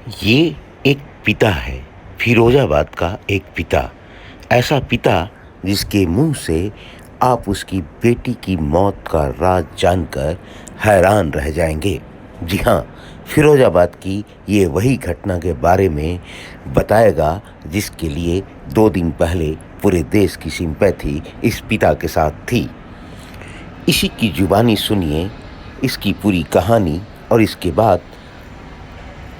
ये एक पिता है, फिरोजाबाद का एक पिता। ऐसा पिता जिसके मुंह से आप उसकी बेटी की मौत का राज जानकर हैरान रह जाएंगे। जी हाँ, फिरोजाबाद की ये वही घटना के बारे में बताएगा जिसके लिए 2 दिन पहले पूरे देश की सिंपैथी इस पिता के साथ थी। इसी की जुबानी सुनिए इसकी पूरी कहानी और इसके बाद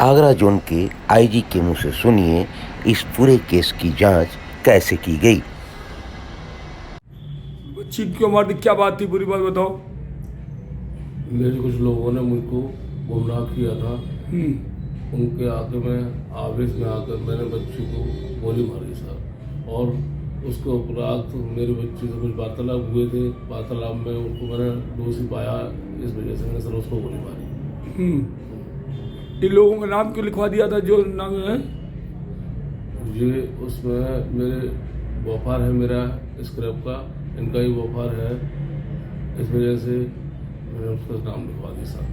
आगरा जोन के आईजी के मुंह से सुनिए इस पूरे केस की जांच कैसे की गई। बच्ची क्यों मार दी? क्या बात थी? पूरी बात बताओ। मेरे कुछ लोगों ने मुझको गुमराह किया था। उनके आगे में आवेश में आकर मैंने बच्ची को गोली मारी सर। और उसके उपरांत मेरे बच्ची से कुछ वार्तालाप हुए थे। वार्तालाप में उनको मैंने दोषी पाया, इस वजह से मैंने सर उसको गोली मारी। इन लोगों का नाम क्यों लिखवा दिया था जो नाम है? ये उसमें मेरे व्यापार है, मेरा स्क्रैप का, इनका ही व्यापार है, इस वजह से मैंने उसका नाम लिखवा दिया सर।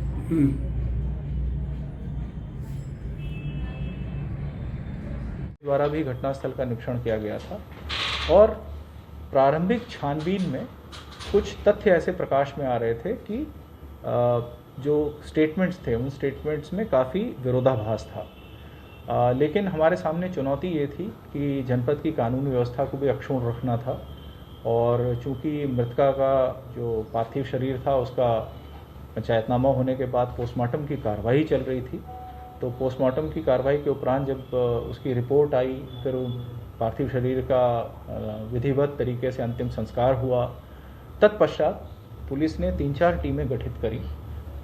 द्वारा भी घटनास्थल का निरीक्षण किया गया था और प्रारंभिक छानबीन में कुछ तथ्य ऐसे प्रकाश में आ रहे थे कि जो स्टेटमेंट्स थे उन स्टेटमेंट्स में काफ़ी विरोधाभास था। लेकिन हमारे सामने चुनौती ये थी कि जनपद की कानूनी व्यवस्था को भी अक्षुण्ण रखना था और चूंकि मृतका का जो पार्थिव शरीर था उसका पंचायतनामा होने के बाद पोस्टमार्टम की कार्रवाई चल रही थी, तो पोस्टमार्टम की कार्रवाई के उपरांत जब उसकी रिपोर्ट आई, फिर पार्थिव शरीर का विधिवत तरीके से अंतिम संस्कार हुआ। तत्पश्चात पुलिस ने 3-4 टीमें गठित करी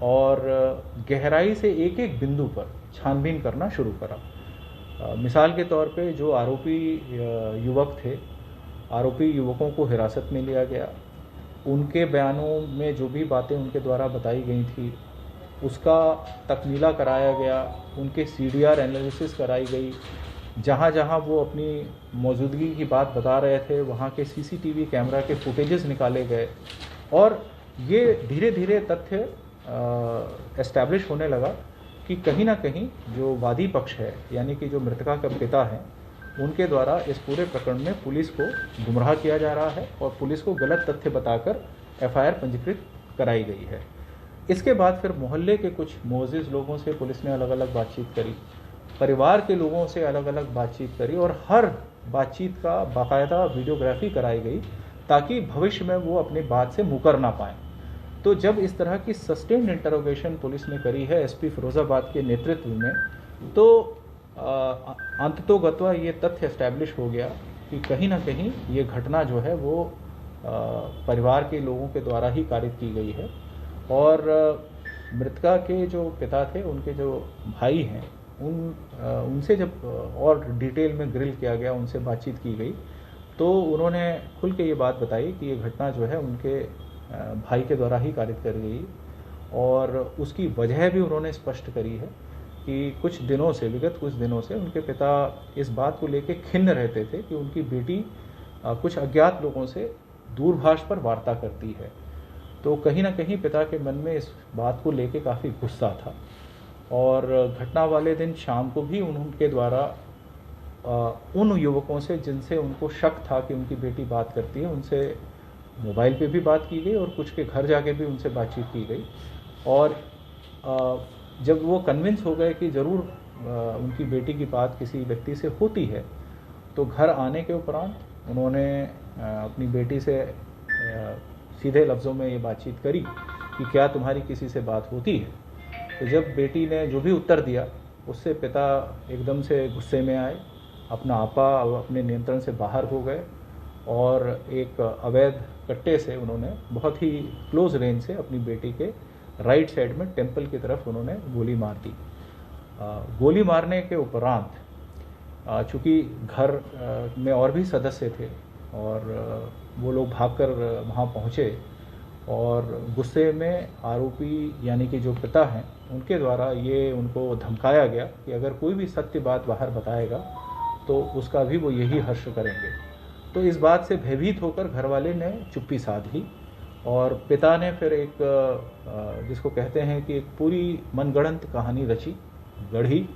और गहराई से एक एक बिंदु पर छानबीन करना शुरू करा। मिसाल के तौर पे जो आरोपी युवक थे, आरोपी युवकों को हिरासत में लिया गया। उनके बयानों में जो भी बातें उनके द्वारा बताई गई थी उसका तकमीला कराया गया, उनके CDR एनालिसिस कराई गई। जहाँ जहाँ वो अपनी मौजूदगी की बात बता रहे थे वहाँ के CCTV कैमरा के फुटेजेस निकाले गए और ये धीरे धीरे तथ्य एस्टैब्लिश होने लगा कि कहीं ना कहीं जो वादी पक्ष है यानी कि जो मृतका का पिता है उनके द्वारा इस पूरे प्रकरण में पुलिस को गुमराह किया जा रहा है और पुलिस को गलत तथ्य बताकर FIR पंजीकृत कराई गई है। इसके बाद फिर मोहल्ले के कुछ मोअज़्ज़िज़ लोगों से पुलिस ने अलग अलग बातचीत करी, परिवार के लोगों से अलग अलग बातचीत करी और हर बातचीत का बाकायदा वीडियोग्राफी कराई गई ताकि भविष्य में वो अपनी बात से मुकर ना पाएँ। तो जब इस तरह की सस्टेन्ड इंटरोगेशन पुलिस ने करी है SP फिरोजाबाद के नेतृत्व में, तो अंततोगत्वा ये तथ्य एस्टैब्लिश हो गया कि कहीं ना कहीं ये घटना जो है वो परिवार के लोगों के द्वारा ही कारित की गई है। और मृतका के जो पिता थे, उनके जो भाई हैं, उनसे जब और डिटेल में ग्रिल किया गया, उनसे बातचीत की गई, तो उन्होंने खुल के ये बात बताई कि ये घटना जो है उनके भाई के द्वारा ही कारित कर गई और उसकी वजह भी उन्होंने स्पष्ट करी है कि विगत कुछ दिनों से उनके पिता इस बात को लेकर खिन्न रहते थे कि उनकी बेटी कुछ अज्ञात लोगों से दूरभाष पर वार्ता करती है। तो कहीं ना कहीं पिता के मन में इस बात को लेके काफ़ी गुस्सा था और घटना वाले दिन शाम को भी उनके द्वारा उन युवकों से जिनसे उनको शक था कि उनकी बेटी बात करती है, उनसे मोबाइल पे भी बात की गई और कुछ के घर जाके भी उनसे बातचीत की गई। और जब वो कन्विंस हो गए कि ज़रूर उनकी बेटी की बात किसी व्यक्ति से होती है, तो घर आने के उपरांत उन्होंने अपनी बेटी से सीधे लफ्ज़ों में ये बातचीत करी कि क्या तुम्हारी किसी से बात होती है। तो जब बेटी ने जो भी उत्तर दिया उससे पिता एकदम से गुस्से में आए, अपना आपा अपने नियंत्रण से बाहर हो गए और एक अवैध कट्टे से उन्होंने बहुत ही क्लोज रेंज से अपनी बेटी के राइट साइड में टेम्पल की तरफ उन्होंने गोली मार दी। गोली मारने के उपरांत चूँकि घर में और भी सदस्य थे और वो लोग भागकर वहाँ पहुँचे और गुस्से में आरोपी यानी कि जो पिता हैं उनके द्वारा ये उनको धमकाया गया कि अगर कोई भी सत्य बात बाहर बताएगा तो उसका भी वो यही हर्ष करेंगे। तो इस बात से भयभीत होकर घर वाले ने चुप्पी साध ली और पिता ने फिर एक जिसको कहते हैं कि एक पूरी मनगढ़ंत कहानी गढ़ी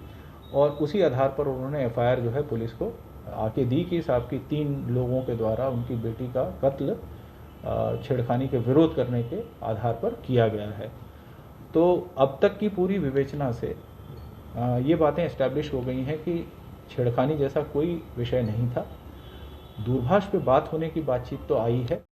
और उसी आधार पर उन्होंने एफआईआर जो है पुलिस को आके दी कि साहब की 3 लोगों के द्वारा उनकी बेटी का कत्ल छेड़खानी के विरोध करने के आधार पर किया गया है। तो अब तक की पूरी विवेचना से ये बातें एस्टैब्लिश हो गई हैं कि छेड़खानी जैसा कोई विषय नहीं था। दूरभाष पे बात होने की बातचीत तो आई है।